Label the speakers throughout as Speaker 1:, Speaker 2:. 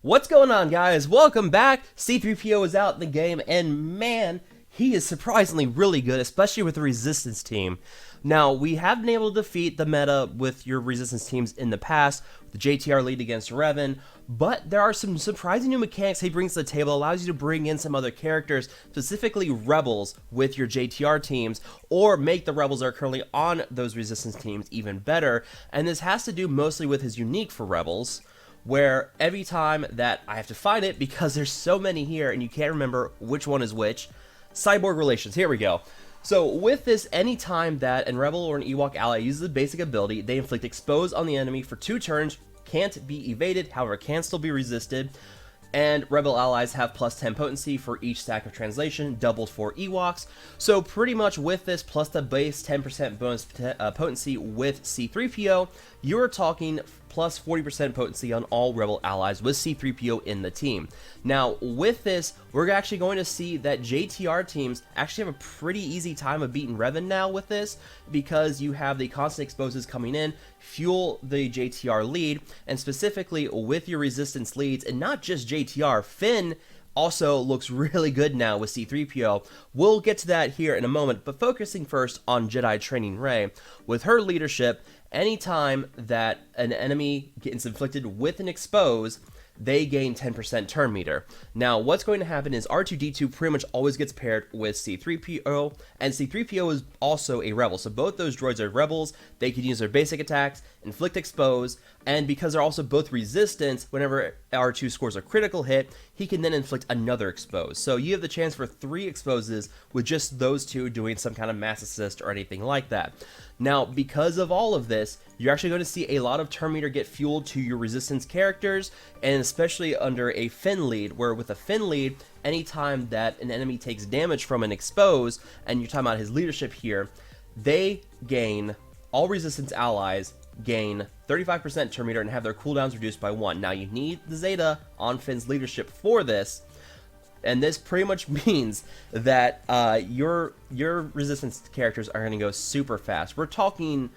Speaker 1: What's going on, guys? Welcome back. C-3PO is out in the game, and man, he is surprisingly really good, especially with the Resistance team. Now, we have been able to defeat the meta with your Resistance teams in the past, the JTR lead against Revan, but there are some surprising new mechanics he brings to the table, allows you to bring in some other characters, specifically Rebels, with your JTR teams, or make the Rebels that are currently on those Resistance teams even better, and this has to do mostly with his unique for Rebels, where every time that I have to find it, because there's so many here and you can't remember which one is which, cyborg relations, here we go. So with this, anytime that a Rebel or an Ewok ally uses a basic ability, they inflict expose on the enemy for 2 turns, can't be evaded, however can still be resisted, and Rebel allies have plus 10 potency for each stack of translation, doubled for Ewoks. So pretty much with this, plus the base 10% bonus potency with C-3PO, you're talking plus 40% potency on all Rebel allies with C-3PO in the team. Now, with this, we're actually going to see that JTR teams actually have a pretty easy time of beating Revan now with this, because you have the constant exposes coming in, fuel the JTR lead, and specifically with your Resistance leads, and not just JTR, Finn also looks really good now with C-3PO. We'll get to that here in a moment, but focusing first on Jedi Training Rey. With her leadership, anytime that an enemy gets inflicted with an expose, they gain 10% turn meter. Now, what's going to happen is R2-D2 pretty much always gets paired with C-3PO, and C-3PO is also a Rebel. So both those droids are Rebels. They can use their basic attacks, inflict expose, and because they're also both Resistance, whenever R2 scores a critical hit, he can then inflict another expose. So you have the chance for 3 exposes with just those two doing some kind of mass assist or anything like that. Now, because of all of this, you're actually going to see a lot of turn meter get fueled to your Resistance characters, and especially under a Finn lead, where with a Finn lead, anytime that an enemy takes damage from an expose, and you're talking about his leadership here, they gain, all Resistance allies gain 35% turn meter and have their cooldowns reduced by 1. Now, you need the Zeta on Finn's leadership for this, and this pretty much means that your Resistance characters are going to go super fast. We're talking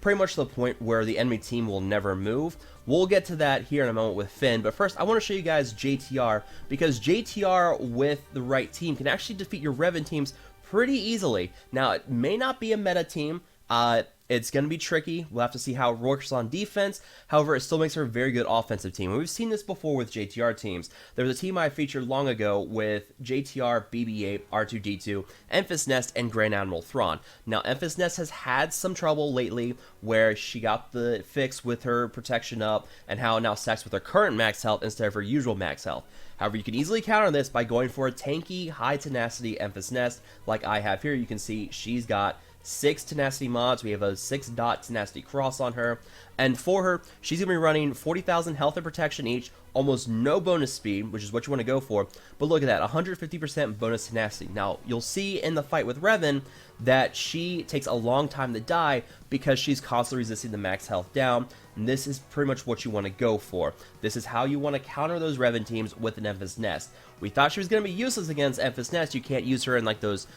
Speaker 1: pretty much to the point where the enemy team will never move. We'll get to that here in a moment with Finn, but first I want to show you guys JTR, because JTR with the right team can actually defeat your Revan teams pretty easily. Now, it may not be a meta team. It's going to be tricky. We'll have to see how it works on defense. However, it still makes her a very good offensive team. And we've seen this before with JTR teams. There was a team I featured long ago with JTR, BB-8, R2-D2, Enfys Nest, and Grand Admiral Thrawn. Now, Enfys Nest has had some trouble lately where she got the fix with her protection up and how it now stacks with her current max health instead of her usual max health. However, you can easily counter this by going for a tanky, high tenacity Enfys Nest like I have here. You can see she's got 6 tenacity mods. We have a 6-dot tenacity cross on her, and for her, she's gonna be running 40,000 health and protection each, almost no bonus speed, which is what you want to go for. But look at that, 150% bonus tenacity. Now, you'll see in the fight with Revan that she takes a long time to die because she's constantly resisting the max health down, and this is pretty much what you want to go for. This is how you want to counter those Revan teams with an Enfys Nest. We thought she was going to be useless against Enfys Nest. You can't use her in like those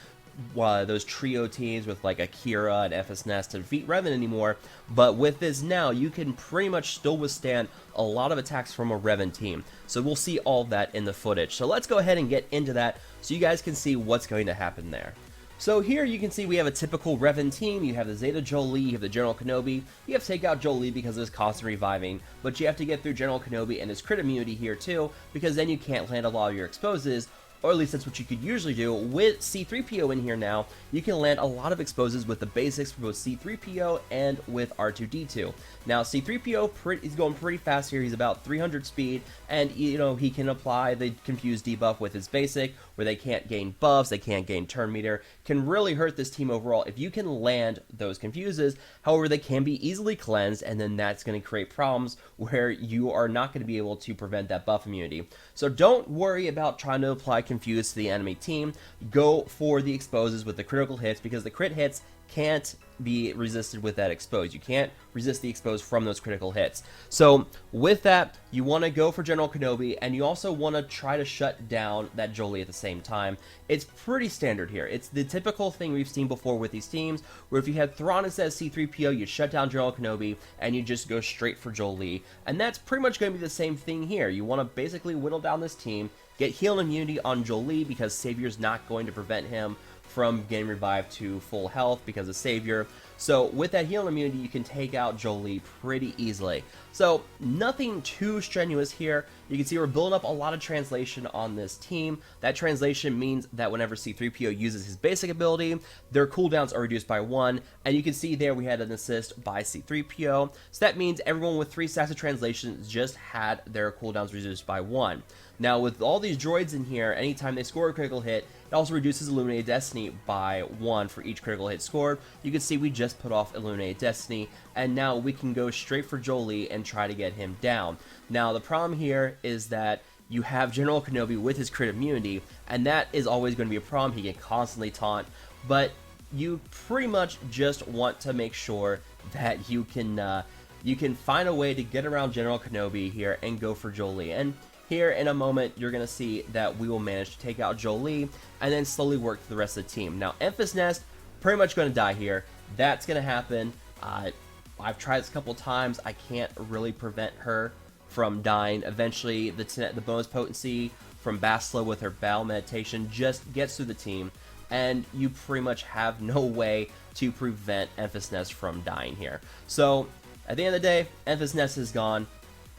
Speaker 1: trio teams with like Akira and Enfys Nest to defeat Revan anymore, but with this now, you can pretty much still withstand a lot of attacks from a Revan team. So we'll see all of that in the footage. So let's go ahead and get into that so you guys can see what's going to happen there. So here you can see we have a typical Revan team. You have the Zeta Jolee, you have the General Kenobi. You have to take out Jolee because of his constant reviving, but you have to get through General Kenobi and his crit immunity here too, because then you can't land a lot of your exposes, or at least that's what you could usually do. With C-3PO in here now, you can land a lot of exposes with the basics for both C-3PO and with R2-D2. Now, C-3PO is going pretty fast here. He's about 300 speed, and you know he can apply the Confuse debuff with his basic, where they can't gain buffs, they can't gain turn meter. Can really hurt this team overall if you can land those Confuses. However, they can be easily cleansed, and then that's going to create problems where you are not going to be able to prevent that buff immunity. So don't worry about trying to apply Confuse confused to the enemy team, go for the exposes with the critical hits, because the crit hits can't be resisted with that expose. You can't resist the expose from those critical hits. So with that, you want to go for General Kenobi, and you also want to try to shut down that Jolie at the same time. It's pretty standard here. It's the typical thing we've seen before with these teams, where if you had Thrawn instead of C-3PO, you shut down General Kenobi, and you just go straight for Jolie. And that's pretty much going to be the same thing here. You want to basically whittle down this team, get heal and immunity on Jolie, because Savior's not going to prevent him from getting revived to full health because of Savior. So with that heal and immunity, you can take out Jolie pretty easily. So nothing too strenuous here. You can see we're building up a lot of translation on this team. That translation means that whenever C-3PO uses his basic ability, their cooldowns are reduced by 1, and you can see there we had an assist by C-3PO. So that means everyone with 3 stacks of translation just had their cooldowns reduced by 1. Now with all these droids in here, anytime they score a critical hit, it also reduces Illuminated Destiny by 1 for each critical hit scored. You can see we just put off Illuminated Destiny, and now we can go straight for Jolie and try to get him down. Now the problem here is that you have General Kenobi with his crit immunity, and that is always going to be a problem. He can constantly taunt, but you pretty much just want to make sure that you can find a way to get around General Kenobi here and go for Jolie. And here in a moment, you're going to see that we will manage to take out Jolie and then slowly work through the rest of the team. Now, Enfys Nest, pretty much going to die here. That's going to happen. I've tried this a couple times. I can't really prevent her from dying. Eventually, the bonus potency from Bastila with her Battle Meditation just gets through the team, and you pretty much have no way to prevent Enfys Nest from dying here. So, at the end of the day, Enfys Nest is gone.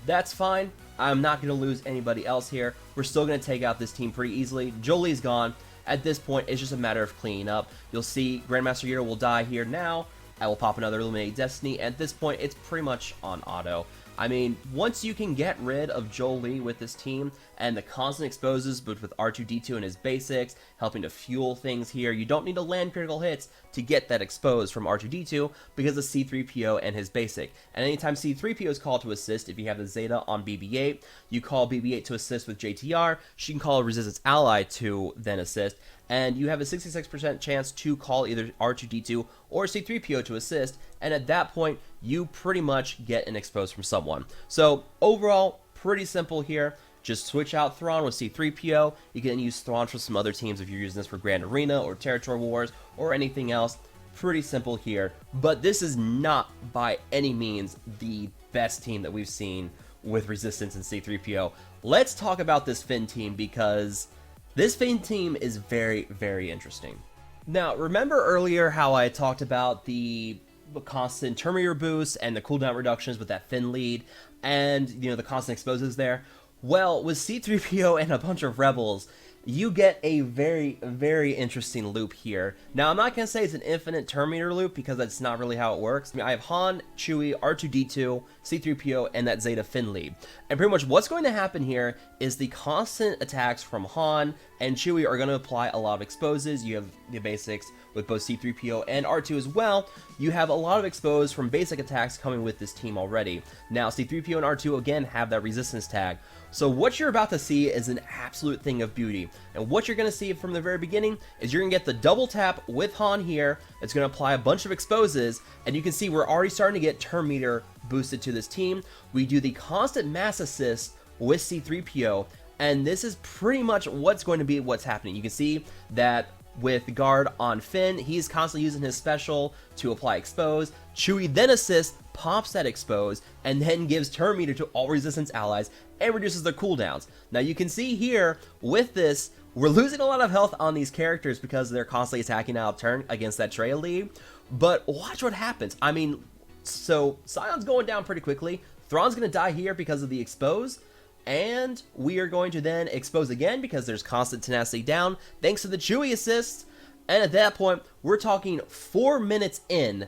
Speaker 1: That's fine. I'm not going to lose anybody else here. We're still going to take out this team pretty easily. Jolie's gone. At this point, it's just a matter of cleaning up. You'll see Grandmaster Yoda will die here now. I will pop another Illuminated Destiny. At this point, it's pretty much on auto. I mean, once you can get rid of Jolie with this team, and the constant exposes, but with R2-D2 and his basics, helping to fuel things here, you don't need to land critical hits to get that expose from R2-D2 because of C-3PO and his basic. And anytime C-3PO is called to assist, if you have the Zeta on BB-8, you call BB-8 to assist with JTR, she can call a Resistance ally to then assist, and you have a 66% chance to call either R2-D2 or C-3PO to assist, and at that point, you pretty much get an expose from someone. So overall, pretty simple here. Just switch out Thrawn with C-3PO. You can use Thrawn for some other teams if you're using this for Grand Arena or Territory Wars or anything else. Pretty simple here, but this is not by any means the best team that we've seen with Resistance and C-3PO. Let's talk about this Finn team, because this Finn team is very, very interesting. Now, remember earlier how I talked about the constant Terminator boosts and the cooldown reductions with that Finn lead, and, you know, the constant exposes there? Well, with C-3PO and a bunch of Rebels, you get a very, very interesting loop here. Now, I'm not going to say it's an infinite Terminator loop, because that's not really how it works. I mean, I have Han, Chewie, R2-D2, C-3PO, and that Zeta Finn lead. And pretty much what's going to happen here is the constant attacks from Han and Chewie are going to apply a lot of exposes. You have the basics with both C-3PO and R2 as well. You have a lot of expose from basic attacks coming with this team already. Now, C-3PO and R2 again have that resistance tag. So what you're about to see is an absolute thing of beauty. And what you're going to see from the very beginning is you're going to get the double tap with Han here. It's going to apply a bunch of exposes, and you can see we're already starting to get turn meter boosted to this team. We do the constant mass assist with C-3PO, and this is pretty much what's going to be what's happening. You can see that with guard on Finn, he's constantly using his special to apply expose. Chewie then assists, pops that expose, and then gives turn meter to all resistance allies and reduces their cooldowns. Now you can see here with this, we're losing a lot of health on these characters because they're constantly attacking out of turn against that Traya lead. But watch what happens. I mean, so Sion's going down pretty quickly. Thrawn's going to die here because of the expose. And we are going to then expose again because there's constant tenacity down thanks to the Chewie assist. And at that point, we're talking 1 minute into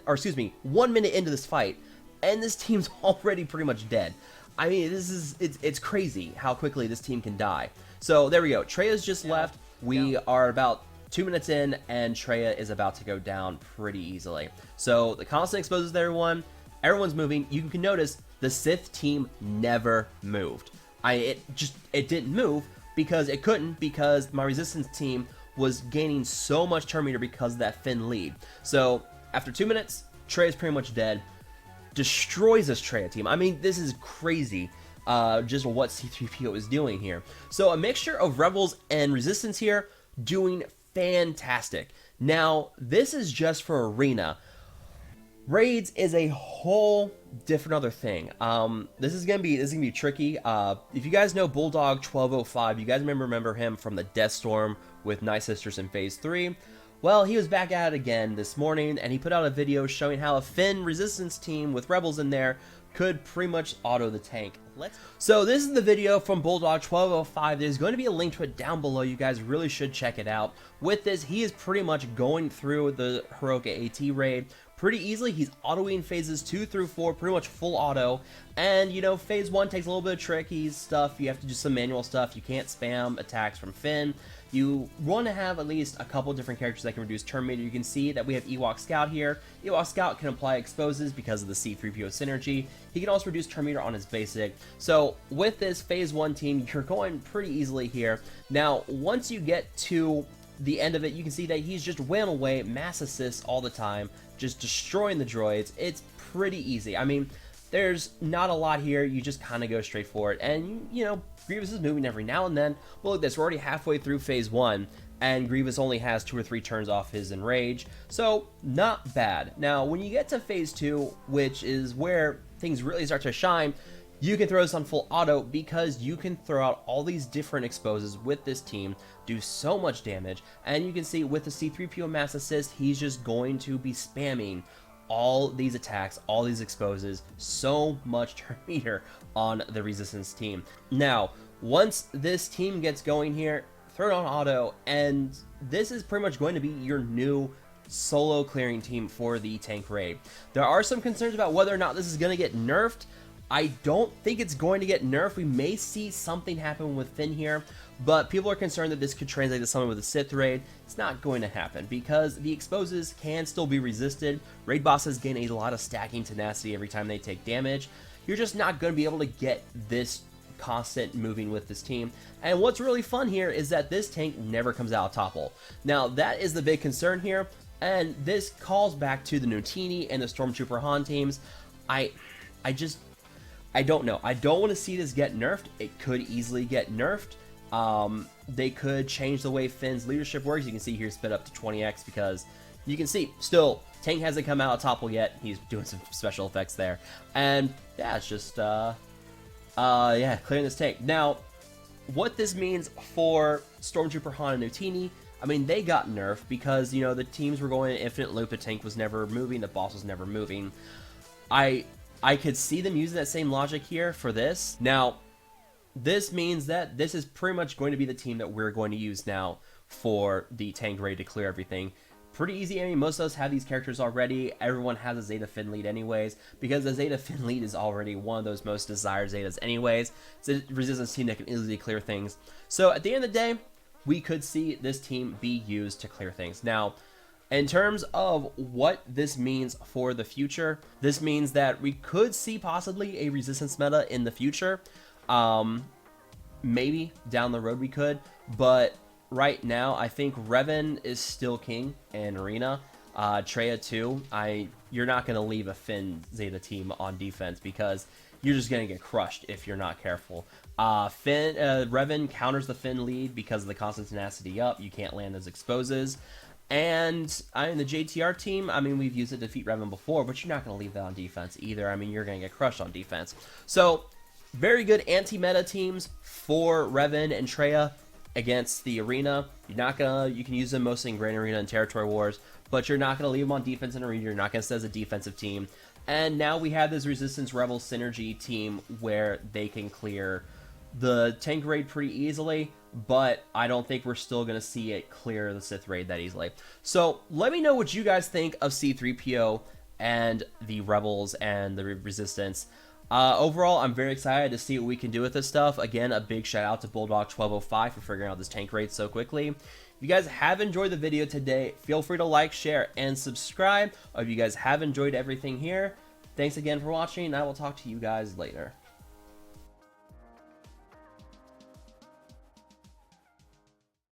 Speaker 1: this fight, and this team's already pretty much dead. I mean, it's crazy how quickly this team can die. So there we go. Traya's just left. We are about 2 minutes in, and Traya is about to go down pretty easily. So the constant exposes to everyone. Everyone's moving. You can notice the Sith team never moved. It didn't move because it couldn't, because my resistance team was gaining so much turn meter because of that Finn lead. So after 2 minutes, Trey is pretty much dead. Destroys this Traya team. I mean, this is crazy, just what C-3PO is doing here. So a mixture of Rebels and Resistance here, doing fantastic. Now, this is just for Arena. Raids is a whole different other thing. This is gonna be tricky. If you guys know Bulldog 1205, you guys remember him from the Death Storm with Night Sisters in Phase 3. Well, he was back at it again this morning, and he put out a video showing how a Finn Resistance team with Rebels in there could pretty much auto the tank. So this is the video from Bulldog 1205. There's going to be a link to it down below. You guys really should check it out. With this, he is pretty much going through the Hiroka AT raid pretty easily. He's autoing phases 2 through 4, pretty much full auto. And, you know, phase 1 takes a little bit of tricky stuff. You have to do some manual stuff. You can't spam attacks from Finn. You want to have at least a couple different characters that can reduce turn meter. You can see that we have Ewok Scout here. Ewok Scout can apply exposes because of the C-3PO synergy. He can also reduce turn meter on his basic. So with this phase 1 team, you're going pretty easily here. Now, once you get to the end of it, you can see that he's just wailing away, mass assists all the time, just destroying the droids. It's pretty easy. I mean, there's not a lot here. You just kind of go straight for it. And, you know, Grievous is moving every now and then. Well, look at this. We're already halfway through phase 1, and Grievous only has 2 or 3 turns off his Enrage. So, not bad. Now, when you get to phase 2, which is where things really start to shine, you can throw this on full auto because you can throw out all these different exposes with this team, do so much damage, and you can see with the C-3PO mass assist, he's just going to be spamming all these attacks, all these exposes, so much turn meter on the Resistance team. Now, once this team gets going here, throw it on auto, and this is pretty much going to be your new solo clearing team for the tank raid. There are some concerns about whether or not this is going to get nerfed. I don't think it's going to get nerfed. We may see something happen with Finn here, but people are concerned that this could translate to something with a Sith raid. It's not going to happen because the exposes can still be resisted. Raid bosses gain a lot of stacking tenacity every time they take damage. You're just not going to be able to get this constant moving with this team. And what's really fun here is that this tank never comes out of topple. Now, that is the big concern here, and this calls back to the Nutini and the Stormtrooper Han teams. I don't know. I don't want to see this get nerfed. It could easily get nerfed. They could change the way Finn's leadership works. You can see here sped up to 20x because you can see still tank hasn't come out of topple yet. He's doing some special effects there. And yeah, it's just yeah, clearing this tank. Now, what this means for Stormtrooper Han and Nutini, I mean, they got nerfed because, you know, the teams were going in infinite loop. The tank was never moving. The boss was never moving. I could see them using that same logic here for this. Now, this means that this is pretty much going to be the team that we're going to use now for the tank raid to clear everything. Pretty easy. I mean, most of us have these characters already. Everyone has a Zeta Finn lead anyways, because the Zeta Finn lead is already one of those most desired Zetas anyways. It's a Resistance team that can easily clear things. So at the end of the day, we could see this team be used to clear things. Now, in terms of what this means for the future, this means that we could see possibly a Resistance meta in the future. Maybe down the road we could, but right now I think Revan is still king in Arena. Traya too. You're not going to leave a Finn Zeta team on defense because you're just going to get crushed if you're not careful. Revan counters the Finn lead because of the constant tenacity up. You can't land those exposes. And in the JTR team, I mean, we've used it to defeat Revan before, but you're not going to leave that on defense either. I mean, you're going to get crushed on defense. So, very good anti-meta teams for Revan and Traya against the Arena. You can use them mostly in Grand Arena and Territory Wars, but you're not going to leave them on defense in Arena. You're not going to set as a defensive team. And now we have this Resistance Rebel synergy team where they can clear the tank raid pretty easily, but I don't think we're still going to see it clear the Sith raid that easily. So let me know what you guys think of C-3PO and the Rebels and the Resistance. Overall, I'm very excited to see what we can do with this stuff. Again, a big shout out to Bulldog 1205 for figuring out this tank raid so quickly. If you guys have enjoyed the video today, feel free to like, share, and subscribe. If you guys have enjoyed everything here, thanks again for watching, and I will talk to you guys later.